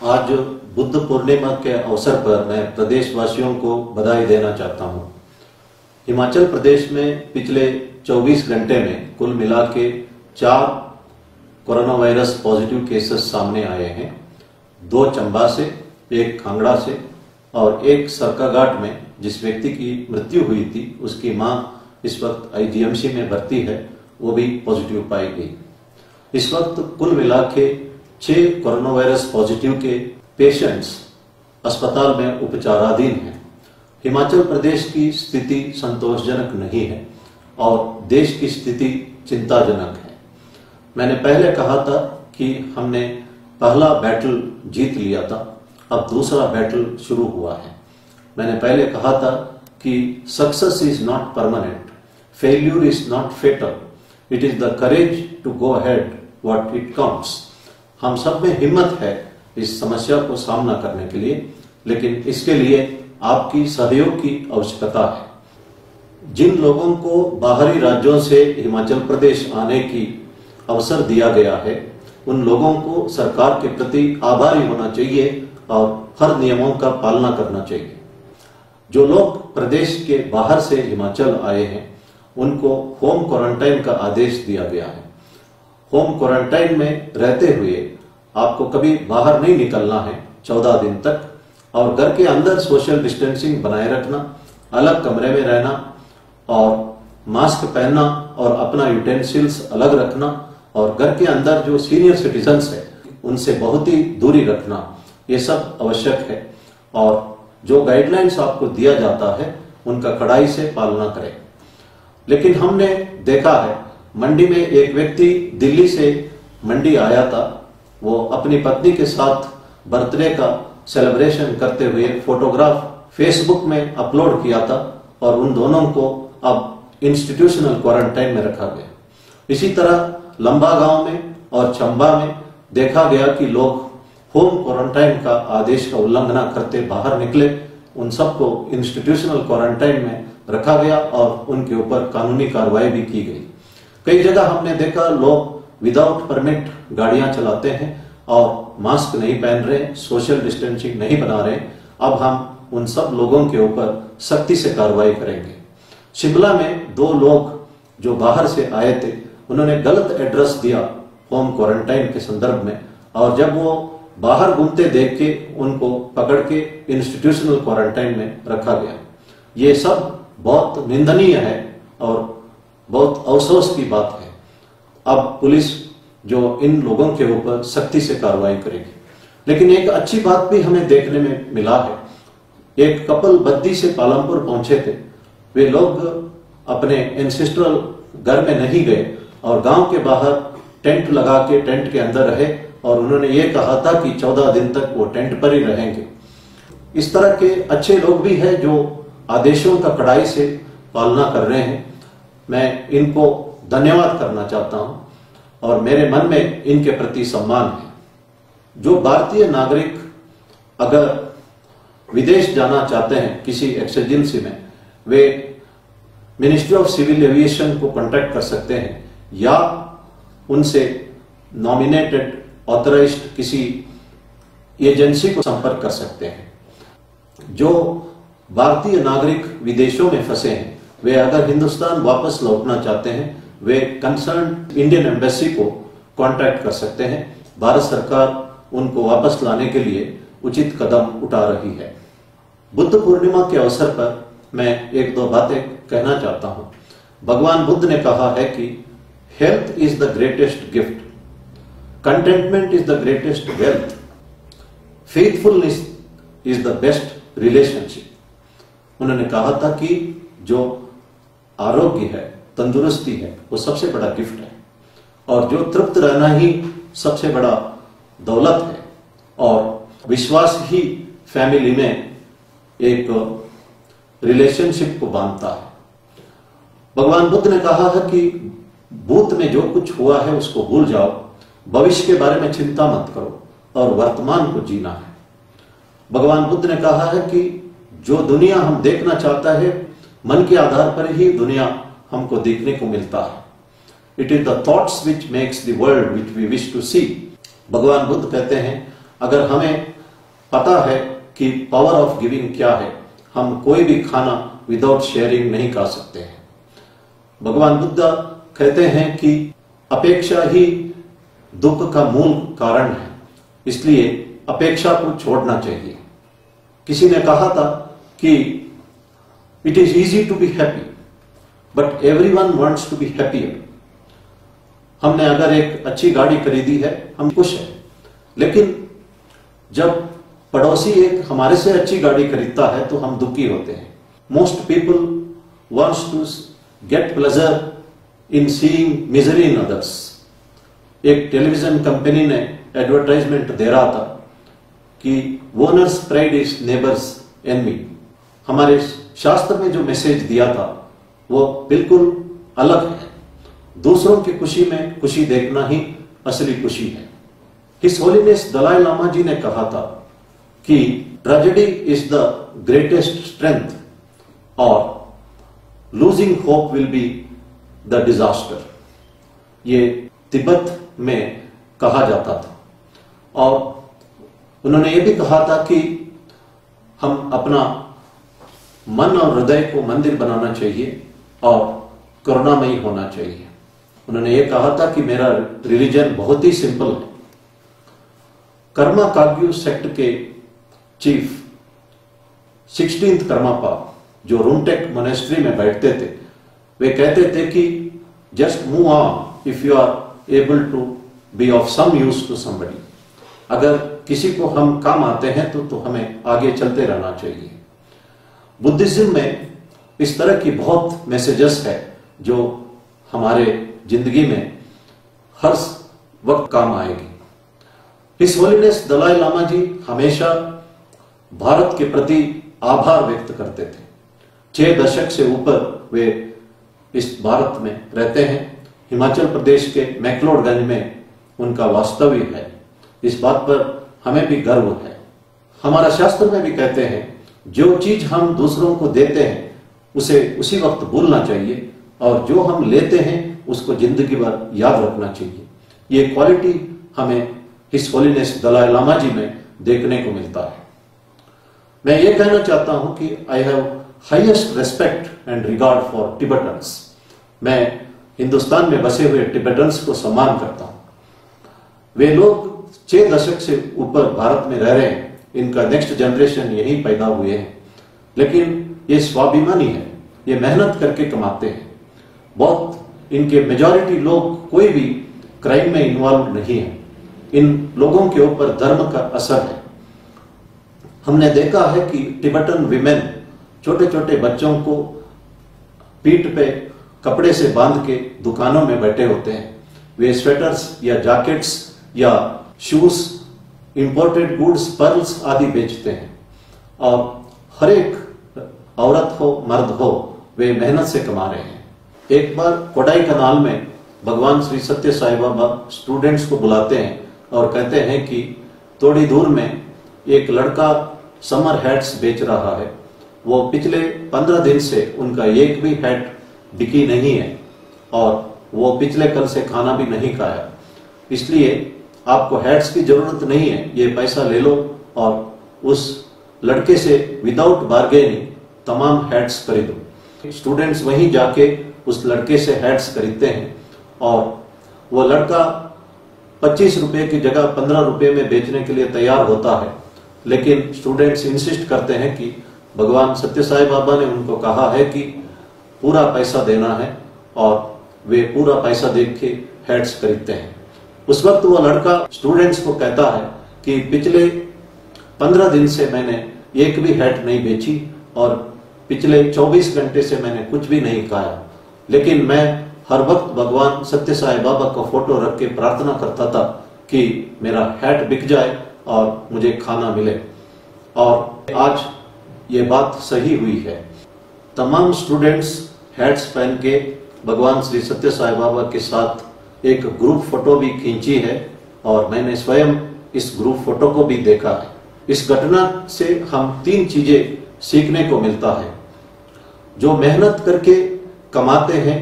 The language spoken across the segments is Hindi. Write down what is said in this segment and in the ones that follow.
आज बुद्ध पूर्णिमा के अवसर पर मैं प्रदेशवासियों को बधाई देना चाहता हूं। हिमाचल प्रदेश में पिछले 24 घंटे में कुल मिला के 4 कोरोना वायरस पॉजिटिव केसेस सामने आए हैं। 2 चंबा से, 1 कांगड़ा से और 1 सरकाघाट में जिस व्यक्ति की मृत्यु हुई थी उसकी मां इस वक्त आईजीएमसी में भर्ती है, वो भी पॉजिटिव पाई गई। इस वक्त कुल मिला के 6 कोरोना वायरस पॉजिटिव के पेशेंट्स अस्पताल में उपचाराधीन हैं। हिमाचल प्रदेश की स्थिति संतोषजनक नहीं है और देश की स्थिति चिंताजनक है। मैंने पहले कहा था कि हमने पहला बैटल जीत लिया था, अब दूसरा बैटल शुरू हुआ है। मैंने पहले कहा था कि success is not permanent, failure is not fatal, it is the courage to go ahead what it comes. हम सब में हिम्मत है इस समस्या को सामना करने के लिए, लेकिन इसके लिए आपकी सहयोग की आवश्यकता है। जिन लोगों को बाहरी राज्यों से हिमाचल प्रदेश आने की अवसर दिया गया है, उन लोगों को सरकार के प्रति आभारी होना चाहिए और हर नियमों का पालना करना चाहिए। जो लोग प्रदेश के बाहर से हिमाचल आए हैं, उनको होम क्वारंटाइन का आदेश दिया गया है। होम क्वारंटाइन में रहते हुए आपको कभी बाहर नहीं निकलना है 14 दिन तक, और घर के अंदर सोशल डिस्टेंसिंग बनाए रखना, अलग कमरे में रहना और मास्क पहनना और अपना यूटेंसिल्स अलग रखना, और घर के अंदर जो सीनियर सिटीजन्स है उनसे बहुत ही दूरी रखना, ये सब आवश्यक है। और जो गाइडलाइंस आपको दिया जाता है उनका कड़ाई से पालना करें। लेकिन हमने देखा है, मंडी में एक व्यक्ति दिल्ली से मंडी आया था, वो अपनी पत्नी के साथ बर्थडे का सेलिब्रेशन करते हुए फोटोग्राफ फेसबुक में अपलोड किया था और उन दोनों को अब इंस्टीट्यूशनल क्वारंटाइन में रखा गया। इसी तरह लंबा गांव में और चंबा में देखा गया कि लोग होम क्वारंटाइन का आदेश का उल्लंघन करते बाहर निकले, उन सबको इंस्टीट्यूशनल क्वारंटाइन में रखा गया और उनके ऊपर कानूनी कार्रवाई भी की गई। कई जगह हमने देखा लोग विदाउट परमिट गाड़ियां चलाते हैं और मास्क नहीं पहन रहे, सोशल डिस्टेंसिंग नहीं बना रहे। अब हम उन सब लोगों के ऊपर सख्ती से कार्रवाई करेंगे। शिमला में 2 लोग जो बाहर से आए थे, उन्होंने गलत एड्रेस दिया होम क्वारंटाइन के संदर्भ में, और जब वो बाहर घूमते देख के उनको पकड़ के इंस्टीट्यूशनल क्वारंटाइन में रखा गया। ये सब बहुत निंदनीय है और बहुत अफसोस की बात है। अब पुलिस जो इन लोगों के ऊपर सख्ती से कार्रवाई करेगी। लेकिन एक अच्छी बात भी हमें देखने में मिला है। एक कपल बद्दी से पालमपुर पहुंचे थे। वे लोग अपने एंसेस्ट्रल घर में नहीं गए और गांव के बाहर टेंट लगा के टेंट के अंदर रहे, और उन्होंने ये कहा था कि 14 दिन तक वो टेंट पर ही रहेंगे। इस तरह के अच्छे लोग भी हैं जो आदेशों का कड़ाई से पालना कर रहे हैं। मैं इनको धन्यवाद करना चाहता हूं और मेरे मन में इनके प्रति सम्मान है। जो भारतीय नागरिक अगर विदेश जाना चाहते हैं किसी एक्सर्जेंसी में, वे मिनिस्ट्री ऑफ सिविल एविएशन को कांटेक्ट कर सकते हैं या उनसे नॉमिनेटेड ऑथराइज्ड किसी एजेंसी को संपर्क कर सकते हैं। जो भारतीय नागरिक विदेशों में फंसे हैं, वे अगर हिंदुस्तान वापस लौटना चाहते हैं, वे कंसर्न इंडियन एम्बेसी को कांटेक्ट कर सकते हैं। भारत सरकार उनको वापस लाने के लिए उचित कदम उठा रही है। बुद्ध पूर्णिमा के अवसर पर मैं 1-2 बातें कहना चाहता हूं। भगवान बुद्ध ने कहा है कि health is the greatest gift, contentment is the greatest wealth, faithfulness is the best relationship. उन्होंने कहा था कि जो आरोग्य है, तंदुरुस्ती है, वो सबसे बड़ा गिफ्ट है, और जो तृप्त रहना ही सबसे बड़ा दौलत है, और विश्वास ही फैमिली में एक रिलेशनशिप को बांधता है। भगवान बुद्ध ने कहा है कि भूत में जो कुछ हुआ है उसको भूल जाओ, भविष्य के बारे में चिंता मत करो और वर्तमान को जीना है। भगवान बुद्ध ने कहा है कि जो दुनिया हम देखना चाहता है, मन के आधार पर ही दुनिया हमको देखने को मिलता है। It is the thoughts which makes the world which we wish to see. भगवान बुद्ध कहते हैं, अगर हमें पता है कि पावर ऑफ गिविंग क्या है। हम कोई भी खाना विदाउट शेयरिंग नहीं खा सकते हैं। भगवान बुद्ध कहते हैं कि अपेक्षा ही दुख का मूल कारण है, इसलिए अपेक्षा को छोड़ना चाहिए। किसी ने कहा था कि it is easy to be happy but everyone wants to be happier. हमने अगर एक अच्छी गाड़ी खरीदी है, हम खुश हैं, लेकिन जब पड़ोसी एक हमारे से अच्छी गाड़ी खरीदता है तो हम दुखी होते हैं। Most people wants to get pleasure in seeing misery in others. एक टेलीविजन कंपनी ने एडवर्टाइजमेंट दे रहा था कि owner's pride is neighbour's enemy. हमारे शास्त्र में जो मैसेज दिया था वो बिल्कुल अलग है। दूसरों की खुशी में खुशी देखना ही असली खुशी है। हिज होलीनेस दलाई लामा जी ने कहा था कि tragedy is the greatest strength और losing hope will be the disaster. ये तिब्बत में कहा जाता था। और उन्होंने ये भी कहा था कि हम अपना मन और हृदय को मंदिर बनाना चाहिए और करुणामयी होना चाहिए। उन्होंने ये कहा था कि मेरा रिलीजन बहुत ही सिंपल है। कर्मा काग्यू सेक्ट के चीफ 16th कर्मापा जो रूमटेक मोनेस्ट्री में बैठते थे, वे कहते थे कि just move on if you are able to be of some use to somebody. अगर किसी को हम काम आते हैं तो हमें आगे चलते रहना चाहिए। बुद्धिज्म में इस तरह की बहुत मैसेजेस है जो हमारे जिंदगी में हर वक्त काम आएगी। हिज होलीनेस दलाई लामा जी हमेशा भारत के प्रति आभार व्यक्त करते थे। 6 दशक से ऊपर वे इस भारत में रहते हैं। हिमाचल प्रदेश के मैक्लोडगंज में उनका वास्तव्य है। इस बात पर हमें भी गर्व है। हमारा शास्त्र में भी कहते हैं जो चीज हम दूसरों को देते हैं उसे उसी वक्त भूलना चाहिए और जो हम लेते हैं उसको जिंदगी भर याद रखना चाहिए। ये क्वालिटी हमें हिज होलीनेस दलाई लामा जी में देखने को मिलता है। मैं ये कहना चाहता हूं कि I have highest respect and regard for Tibetans. मैं हिंदुस्तान में बसे हुए टिबेटन्स को सम्मान करता हूं। वे लोग 6 दशक से ऊपर भारत में रह रहे हैं। इनका नेक्स्ट जनरेशन यही पैदा हुए हैं, लेकिन ये स्वाभिमानी है। ये मेहनत करके कमाते हैं। बहुत इनके मेजॉरिटी लोग कोई भी क्राइम में इन्वॉल्व नहीं है। इन लोगों के ऊपर धर्म का असर है। हमने देखा है कि टिबेटन विमेन छोटे छोटे बच्चों को पीठ पे कपड़े से बांध के दुकानों में बैठे होते हैं। वे स्वेटर्स या जैकेट्स या शूज, इंपोर्टेड गुड्स, पर्ल्स आदि बेचते हैं। और हर एक औरत हो मर्द हो, वे मेहनत से कमा रहे हैं। एक बार कोडाई कनाल में भगवान श्री सत्य साई बाबा स्टूडेंट्स को बुलाते हैं और कहते हैं कि थोड़ी दूर में एक लड़का समर हैट्स बेच रहा है। वो पिछले 15 दिन से उनका एक भी हैट बिकी नहीं है और वो पिछले कल से खाना भी नहीं खाया। इसलिए आपको हैट्स की जरूरत नहीं है, ये पैसा ले लो और उस लड़के से विदाउट बार्गेनिंग तमाम हैट्स खरीदो। स्टूडेंट्स वहीं जाके उस लड़के से हैट्स खरीदते हैं और वो लड़का 25 रुपए की जगह 15 रुपए में बेचने के लिए तैयार होता है। लेकिन स्टूडेंट्स इंसिस्ट करते हैं कि भगवान सत्य साई बाबा ने उनको कहा है कि पूरा पैसा देना है और वे पूरा पैसा देख के हैट्स खरीदते हैं। उस वक्त वो लड़का स्टूडेंट्स को कहता है कि पिछले 15 दिन से मैंने एक भी हैट नहीं बेची और पिछले 24 घंटे से मैंने कुछ भी नहीं खाया, लेकिन मैं हर वक्त भगवान सत्य साई बाबा का फोटो रख के प्रार्थना करता था कि मेरा हैट बिक जाए और मुझे खाना मिले। और आज ये बात सही हुई है। तमाम स्टूडेंट्स हैट्स पहन के भगवान श्री सत्य साई बाबा के साथ एक ग्रुप फोटो भी खींची है और मैंने स्वयं इस ग्रुप फोटो को भी देखा है। इस घटना से हम 3 चीजें सीखने को मिलता है। जो मेहनत करके कमाते हैं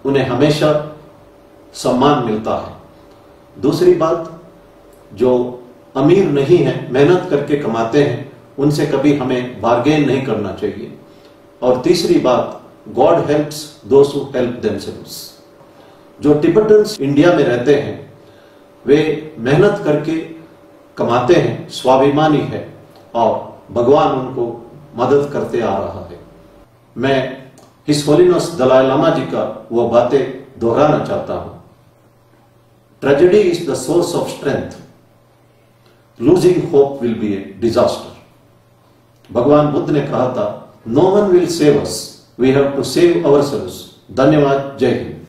उन्हें हमेशा सम्मान मिलता है। दूसरी बात, जो अमीर नहीं हैं, मेहनत करके कमाते हैं, उनसे कभी हमें बार्गेन नहीं करना चाहिए। और तीसरी बात, God helps those who help themselves. जो टिबेटन्स इंडिया में रहते हैं वे मेहनत करके कमाते हैं, स्वाभिमानी है और भगवान उनको मदद करते आ रहा है। मैं हिज होलिनेस दलाई लामा जी का वो बातें दोहराना चाहता हूं। Tragedy is the source of strength, losing hope will be a disaster. भगवान बुद्ध ने कहा था, no one will save us, we have to save ourselves. धन्यवाद। जय हिंद।